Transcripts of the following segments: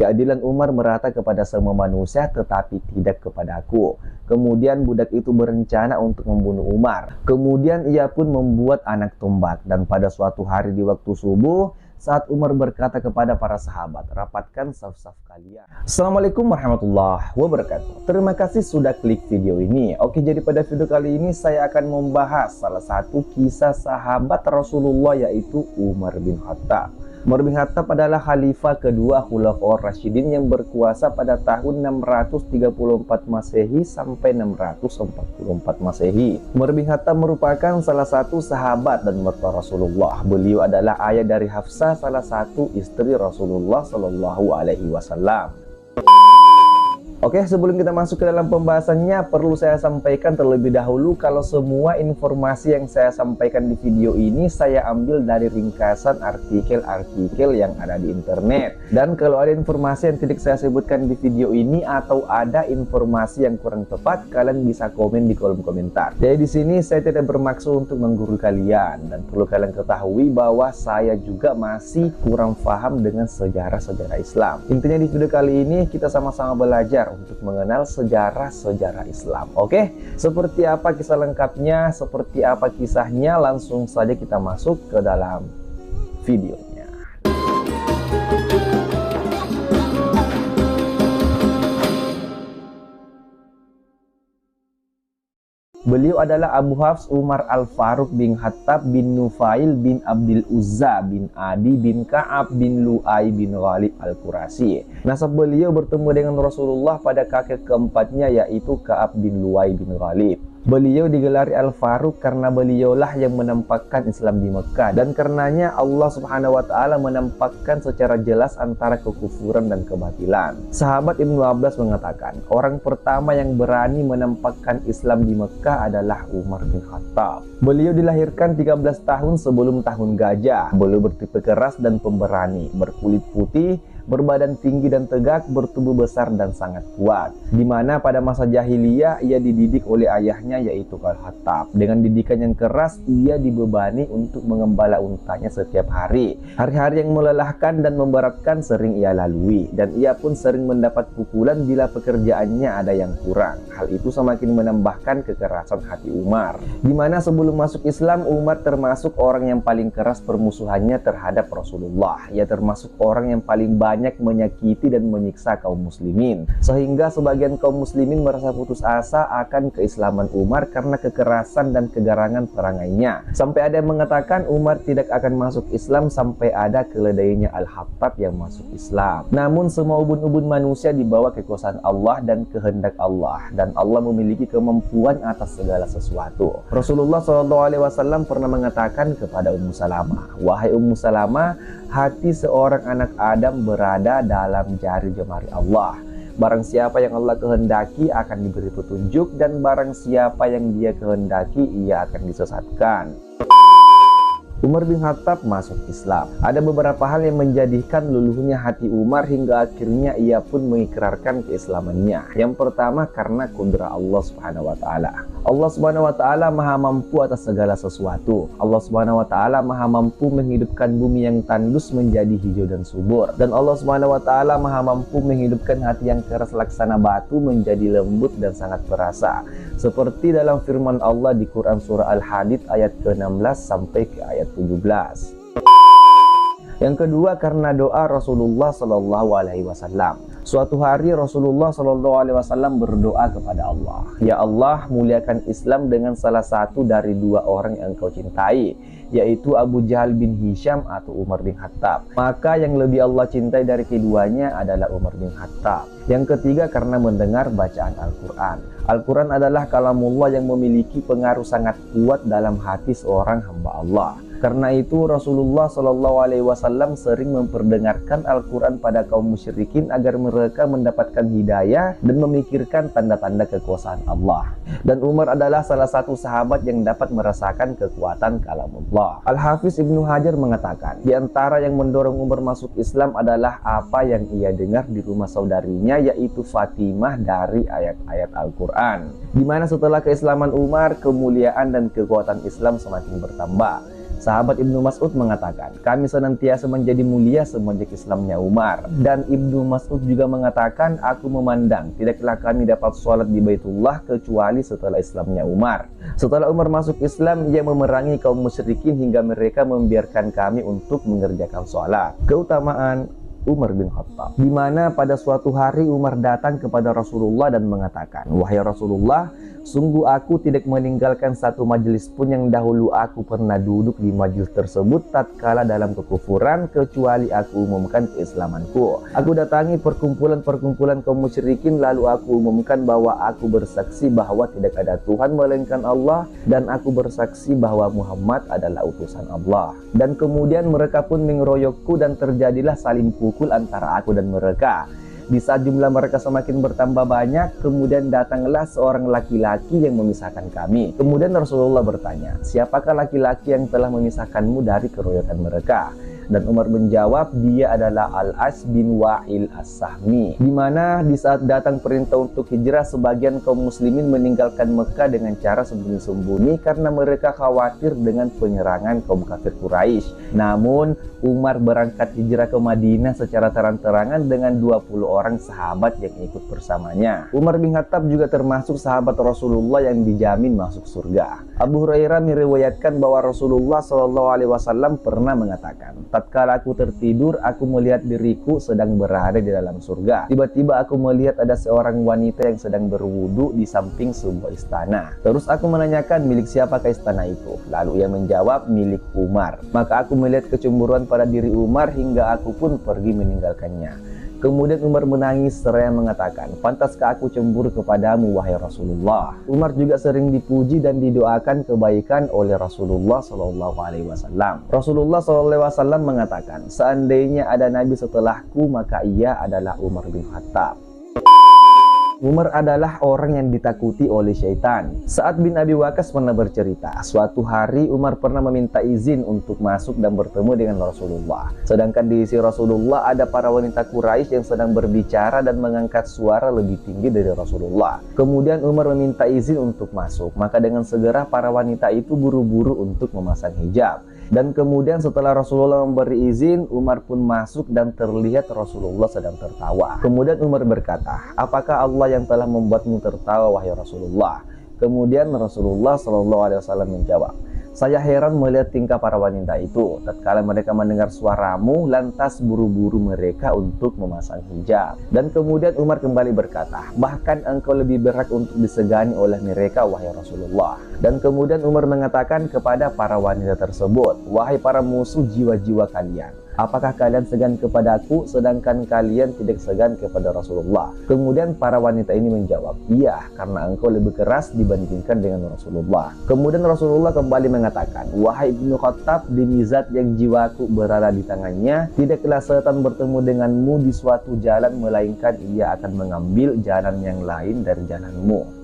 Keadilan Umar merata kepada semua manusia tetapi tidak kepadaku. Kemudian budak itu berencana untuk membunuh Umar. Kemudian ia pun membuat anak tombak. Dan pada suatu hari di waktu subuh, saat Umar berkata kepada para sahabat, rapatkan saf-saf kalian. Assalamualaikum warahmatullahi wabarakatuh. Terima kasih sudah klik video ini. Oke, jadi pada video kali ini saya akan membahas salah satu kisah sahabat Rasulullah, yaitu Umar bin Khattab. Umar bin Khattab adalah khalifah kedua Khulafaur Rasyidin yang berkuasa pada tahun 634 Masehi sampai 644 Masehi. Umar bin Khattab merupakan salah satu sahabat dan mertua Rasulullah. Beliau adalah ayah dari Hafsah, salah satu istri Rasulullah Shallallahu Alaihi Wasallam. Oke, sebelum kita masuk ke dalam pembahasannya, perlu saya sampaikan terlebih dahulu kalau semua informasi yang saya sampaikan di video ini saya ambil dari ringkasan artikel-artikel yang ada di internet. Dan kalau ada informasi yang tidak saya sebutkan di video ini atau ada informasi yang kurang tepat, kalian bisa komen di kolom komentar. Jadi di sini saya tidak bermaksud untuk menggurui kalian, dan perlu kalian ketahui bahwa saya juga masih kurang paham dengan sejarah-sejarah Islam. Intinya di video kali ini kita sama-sama belajar untuk mengenal sejarah-sejarah Islam. Oke, seperti apa kisah lengkapnya, seperti apa kisahnya, langsung saja kita masuk ke dalam videonya. Beliau adalah Abu Hafs Umar Al-Faruq bin Khattab bin Nufail bin Abdul Uzza bin Adi bin Ka'ab bin Lu'ay bin Ghalib Al-Qurasyi. Nasab beliau bertemu dengan Rasulullah pada kakek keempatnya, yaitu Ka'ab bin Lu'ay bin Ghalib. Beliau digelari Al-Faruq karena beliaulah yang menampakkan Islam di Mekah, dan karenanya Allah Subhanahu wa Ta'ala menampakkan secara jelas antara kekufuran dan kebatilan. Sahabat Ibnu Abbas mengatakan, orang pertama yang berani menampakkan Islam di Mekah adalah Umar bin Khattab. Beliau dilahirkan 13 tahun sebelum tahun gajah. Beliau bertipe keras dan pemberani, berkulit putih, berbadan tinggi dan tegak, bertubuh besar dan sangat kuat. Di mana pada masa jahiliyah ia dididik oleh ayahnya, yaitu Al-Khattab. Dengan didikan yang keras, ia dibebani untuk mengembala untanya setiap hari. Hari-hari yang melelahkan dan memberatkan sering ia lalui, dan ia pun sering mendapat pukulan bila pekerjaannya ada yang kurang. Hal itu semakin menambahkan kekerasan hati Umar. Di mana sebelum masuk Islam, Umar termasuk orang yang paling keras permusuhannya terhadap Rasulullah. Ia termasuk orang yang paling banyak menyakiti dan menyiksa kaum muslimin, sehingga sebagian kaum muslimin merasa putus asa akan keislaman Umar karena kekerasan dan kegarangan perangainya. Sampai ada yang mengatakan Umar tidak akan masuk Islam sampai ada keledainya Al-Khattab yang masuk Islam. Namun semua ubun-ubun manusia dibawa kekuasaan Allah dan kehendak Allah, dan Allah memiliki kemampuan atas segala sesuatu. Rasulullah SAW pernah mengatakan kepada Ummu Salamah, "Wahai Ummu Salamah, hati seorang anak Adam berada dalam jari jemari Allah. Barang siapa yang Allah kehendaki akan diberi petunjuk, dan barang siapa yang Dia kehendaki ia akan disesatkan." Umar bin Khattab masuk Islam. Ada beberapa hal yang menjadikan luluhnya hati Umar hingga akhirnya ia pun mengikrarkan keislamannya. Yang pertama, karena kudrat Allah Subhanahu wa Ta'ala. Allah Subhanahu wa Ta'ala maha mampu atas segala sesuatu. Allah Subhanahu wa Ta'ala maha mampu menghidupkan bumi yang tandus menjadi hijau dan subur, dan Allah Subhanahu wa Ta'ala maha mampu menghidupkan hati yang keras laksana batu menjadi lembut dan sangat perasa, seperti dalam firman Allah di Quran surah Al-Hadid ayat ke-16 sampai ke ayat 17. Yang kedua, karena doa Rasulullah Shallallahu Alaihi Wasallam. Suatu hari Rasulullah Shallallahu Alaihi Wasallam berdoa kepada Allah, "Ya Allah, muliakan Islam dengan salah satu dari dua orang yang Engkau cintai, yaitu Abu Jahal bin Hisham atau Umar bin Khattab." Maka yang lebih Allah cintai dari keduanya adalah Umar bin Khattab. Yang ketiga, karena mendengar bacaan Al-Quran. Al-Quran adalah kalamullah yang memiliki pengaruh sangat kuat dalam hati seorang hamba Allah. Karena itu Rasulullah Shallallahu Alaihi Wasallam sering memperdengarkan Al-Quran pada kaum musyrikin agar mereka mendapatkan hidayah dan memikirkan tanda-tanda kekuasaan Allah. Dan Umar adalah salah satu sahabat yang dapat merasakan kekuatan kalamullah. Al-Hafiz Ibnu Hajar mengatakan, di antara yang mendorong Umar masuk Islam adalah apa yang ia dengar di rumah saudarinya, yaitu Fatimah, dari ayat-ayat Al-Quran. Di mana setelah keislaman Umar, kemuliaan dan kekuatan Islam semakin bertambah. Sahabat Ibnu Mas'ud mengatakan, kami senantiasa menjadi mulia semenjak Islamnya Umar. Dan Ibnu Mas'ud juga mengatakan, aku memandang tidaklah kami dapat sholat di Baitullah kecuali setelah Islamnya Umar. Setelah Umar masuk Islam, ia memerangi kaum musyrikin hingga mereka membiarkan kami untuk mengerjakan sholat. Keutamaan Umar bin Khattab, di mana pada suatu hari Umar datang kepada Rasulullah dan mengatakan, wahai Rasulullah, sungguh aku tidak meninggalkan satu majelis pun yang dahulu aku pernah duduk di majelis tersebut tatkala dalam kekufuran, kecuali aku umumkan keislamanku. Aku datangi perkumpulan-perkumpulan kaum musyrikin, lalu aku umumkan bahwa aku bersaksi bahwa tidak ada Tuhan melainkan Allah, dan aku bersaksi bahwa Muhammad adalah utusan Allah. Dan kemudian mereka pun mengeroyokku dan terjadilah saling pukul antara aku dan mereka. Di saat jumlah mereka semakin bertambah banyak, kemudian datanglah seorang laki-laki yang memisahkan kami. Kemudian Rasulullah bertanya, siapakah laki-laki yang telah memisahkanmu dari keroyokan mereka? Dan Umar menjawab, dia adalah Al-As bin Wa'il As-Sahmi. Di mana di saat datang perintah untuk hijrah, sebagian kaum muslimin meninggalkan Mekah dengan cara sembunyi-sembunyi karena mereka khawatir dengan penyerangan kaum kafir Quraisy. Namun Umar berangkat hijrah ke Madinah secara terang-terangan dengan 20 orang sahabat yang ikut bersamanya. Umar bin Khattab juga termasuk sahabat Rasulullah yang dijamin masuk surga. Abu Hurairah meriwayatkan bahwa Rasulullah SAW pernah mengatakan, tatkala aku tertidur, aku melihat diriku sedang berada di dalam surga. Tiba-tiba aku melihat ada seorang wanita yang sedang berwudu di samping sebuah istana. Terus aku menanyakan, milik siapakah istana itu? Lalu ia menjawab, milik Umar. Maka aku melihat kecemburuan pada diri Umar hingga aku pun pergi meninggalkannya. Kemudian Umar menangis seraya mengatakan, pantaskah aku cemburu kepadamu wahai Rasulullah? Umar juga sering dipuji dan didoakan kebaikan oleh Rasulullah SAW. Rasulullah SAW mengatakan, seandainya ada nabi setelahku, maka ia adalah Umar bin Khattab. Umar adalah orang yang ditakuti oleh syaitan. Sa'ad bin Abi Waqqas pernah bercerita, suatu hari Umar pernah meminta izin untuk masuk dan bertemu dengan Rasulullah. Sedangkan di sisi Rasulullah ada para wanita Quraisy yang sedang berbicara dan mengangkat suara lebih tinggi dari Rasulullah. Kemudian Umar meminta izin untuk masuk, maka dengan segera para wanita itu buru-buru untuk memasang hijab. Dan kemudian setelah Rasulullah memberi izin, Umar pun masuk dan terlihat Rasulullah sedang tertawa. Kemudian Umar berkata, apakah Allah yang telah membuatmu tertawa wahai Rasulullah? Kemudian Rasulullah SAW menjawab, saya heran melihat tingkah para wanita itu. Tatkala mereka mendengar suaramu, lantas buru-buru mereka untuk memasang hijab. Dan kemudian Umar kembali berkata, bahkan engkau lebih berhak untuk disegani oleh mereka wahai Rasulullah. Dan kemudian Umar mengatakan kepada para wanita tersebut, wahai para musuh jiwa-jiwa kalian, apakah kalian segan kepadaku sedangkan kalian tidak segan kepada Rasulullah? Kemudian para wanita ini menjawab, iya, karena engkau lebih keras dibandingkan dengan Rasulullah. Kemudian Rasulullah kembali mengatakan, wahai Ibnu Khattab, demi zat yang jiwaku berada di tangannya, tidaklah setan bertemu denganmu di suatu jalan melainkan ia akan mengambil jalan yang lain dari jalanmu.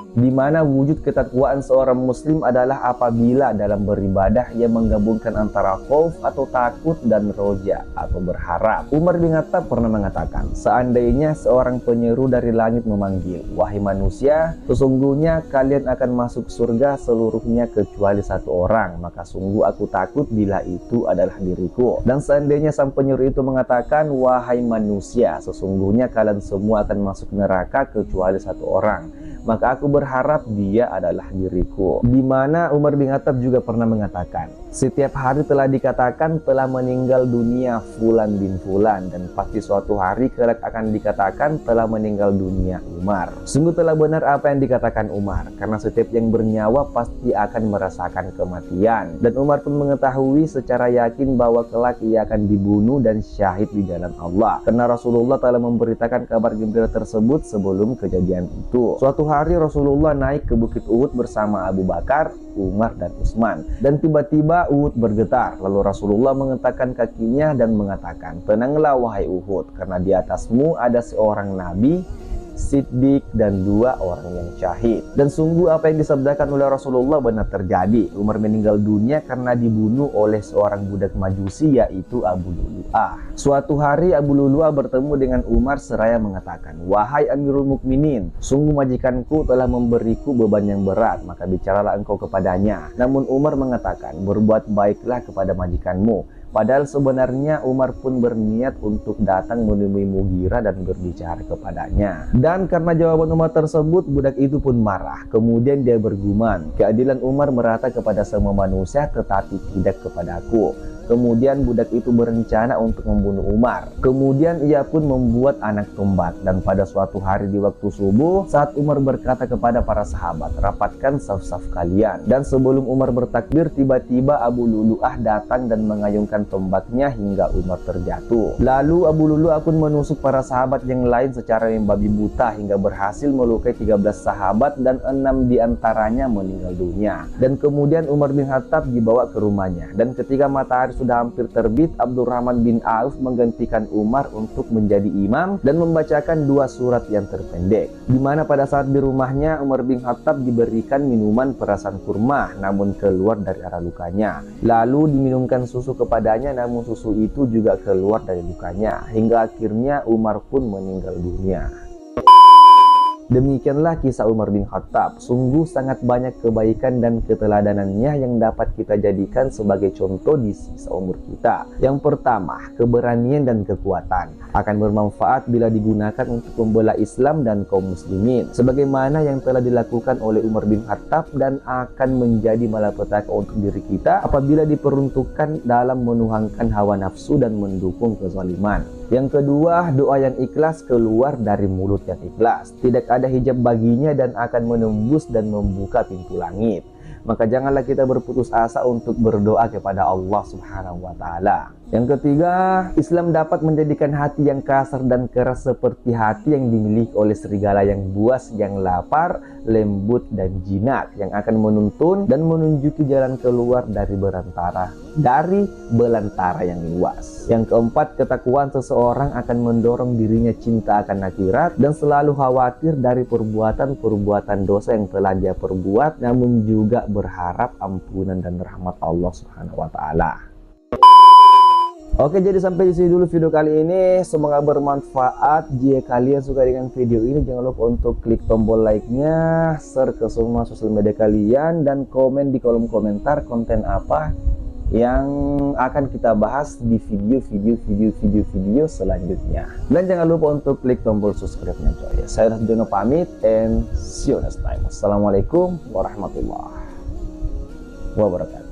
Di mana wujud ketakwaan seorang muslim adalah apabila dalam beribadah ia menggabungkan antara khauf atau takut dan roja atau berharap. Umar bin Khattab pernah mengatakan, seandainya seorang penyeru dari langit memanggil, wahai manusia, sesungguhnya kalian akan masuk surga seluruhnya kecuali satu orang, maka sungguh aku takut bila itu adalah diriku. Dan seandainya sang penyeru itu mengatakan, wahai manusia, sesungguhnya kalian semua akan masuk neraka kecuali satu orang, maka aku berharap dia adalah diriku. Di mana Umar bin Khattab juga pernah mengatakan, setiap hari telah dikatakan telah meninggal dunia Fulan bin Fulan, dan pasti suatu hari kelak akan dikatakan telah meninggal dunia Umar. Sungguh telah benar apa yang dikatakan Umar, karena setiap yang bernyawa pasti akan merasakan kematian. Dan Umar pun mengetahui secara yakin bahwa kelak ia akan dibunuh dan syahid di jalan Allah, karena Rasulullah telah memberitakan kabar gembira tersebut sebelum kejadian itu. Suatu hari Rasulullah naik ke Bukit Uhud bersama Abu Bakar, Umar, dan Utsman. Dan tiba-tiba Uhud bergetar. Lalu Rasulullah mengentakkan kakinya dan mengatakan, tenanglah wahai Uhud, karena di atasmu ada seorang nabi, siddiq, dan 2 orang yang syahid. Dan sungguh apa yang disabdakan oleh Rasulullah benar terjadi. Umar meninggal dunia karena dibunuh oleh seorang budak majusi, yaitu Abu Lu'lu'ah. Suatu hari Abu Lu'lu'ah bertemu dengan Umar seraya mengatakan, "Wahai Amirul Mukminin, sungguh majikanku telah memberiku beban yang berat, maka bicaralah engkau kepadanya." Namun Umar mengatakan, "Berbuat baiklah kepada majikanmu." Padahal sebenarnya Umar pun berniat untuk datang menemui Mughirah dan berbicara kepadanya. Dan karena jawaban Umar tersebut, budak itu pun marah. Kemudian dia bergumam, "Keadilan Umar merata kepada semua manusia tetapi tidak kepadaku." Kemudian budak itu berencana untuk membunuh Umar. Kemudian ia pun membuat anak tombak. Dan pada suatu hari di waktu subuh, saat Umar berkata kepada para sahabat, "Rapatkan saf-saf kalian." Dan sebelum Umar bertakbir, tiba-tiba Abu Lu'lu'ah datang dan mengayunkan tombaknya hingga Umar terjatuh. Lalu Abu Lu'lu'ah pun menusuk para sahabat yang lain secara membabi buta hingga berhasil melukai 13 sahabat dan 6 diantaranya meninggal dunia. Dan kemudian Umar bin Khattab dibawa ke rumahnya. Dan ketika matahari sudah hampir terbit, Abdurrahman bin Auf menggantikan Umar untuk menjadi imam dan membacakan 2 surat yang terpendek. Di mana pada saat di rumahnya, Umar bin Khattab diberikan minuman perasan kurma namun keluar dari arah lukanya. Lalu diminumkan susu kepadanya namun susu itu juga keluar dari lukanya. Hingga akhirnya Umar pun meninggal dunia. Demikianlah kisah Umar bin Khattab. Sungguh sangat banyak kebaikan dan keteladanannya yang dapat kita jadikan sebagai contoh di sisa umur kita. Yang pertama, keberanian dan kekuatan akan bermanfaat bila digunakan untuk membela Islam dan kaum muslimin, sebagaimana yang telah dilakukan oleh Umar bin Khattab, dan akan menjadi malapetaka untuk diri kita apabila diperuntukkan dalam menuhankan hawa nafsu dan mendukung kezaliman. Yang kedua, doa yang ikhlas keluar dari mulut yang ikhlas. Tidak ada hijab baginya dan akan menembus dan membuka pintu langit. Maka janganlah kita berputus asa untuk berdoa kepada Allah Subhanahu wa Ta'ala. Yang ketiga, Islam dapat menjadikan hati yang kasar dan keras seperti hati yang dimiliki oleh serigala yang buas, yang lapar, lembut, dan jinak, yang akan menuntun dan menunjuki jalan keluar dari belantara yang luas. Yang keempat, ketakwaan seseorang akan mendorong dirinya cinta akan akhirat dan selalu khawatir dari perbuatan-perbuatan dosa yang telah dia perbuat, namun juga berharap ampunan dan rahmat Allah Subhanahu wa Ta'ala. Oke, jadi sampai di sini dulu video kali ini. Semoga bermanfaat. Jika kalian suka dengan video ini, jangan lupa untuk klik tombol like-nya, share ke semua sosial media kalian, dan komen di kolom komentar konten apa yang akan kita bahas di video selanjutnya. Dan jangan lupa untuk klik tombol subscribe-nya, coy. Saya Jono pamit, and see you next time. Assalamualaikum warahmatullahi wabarakatuh.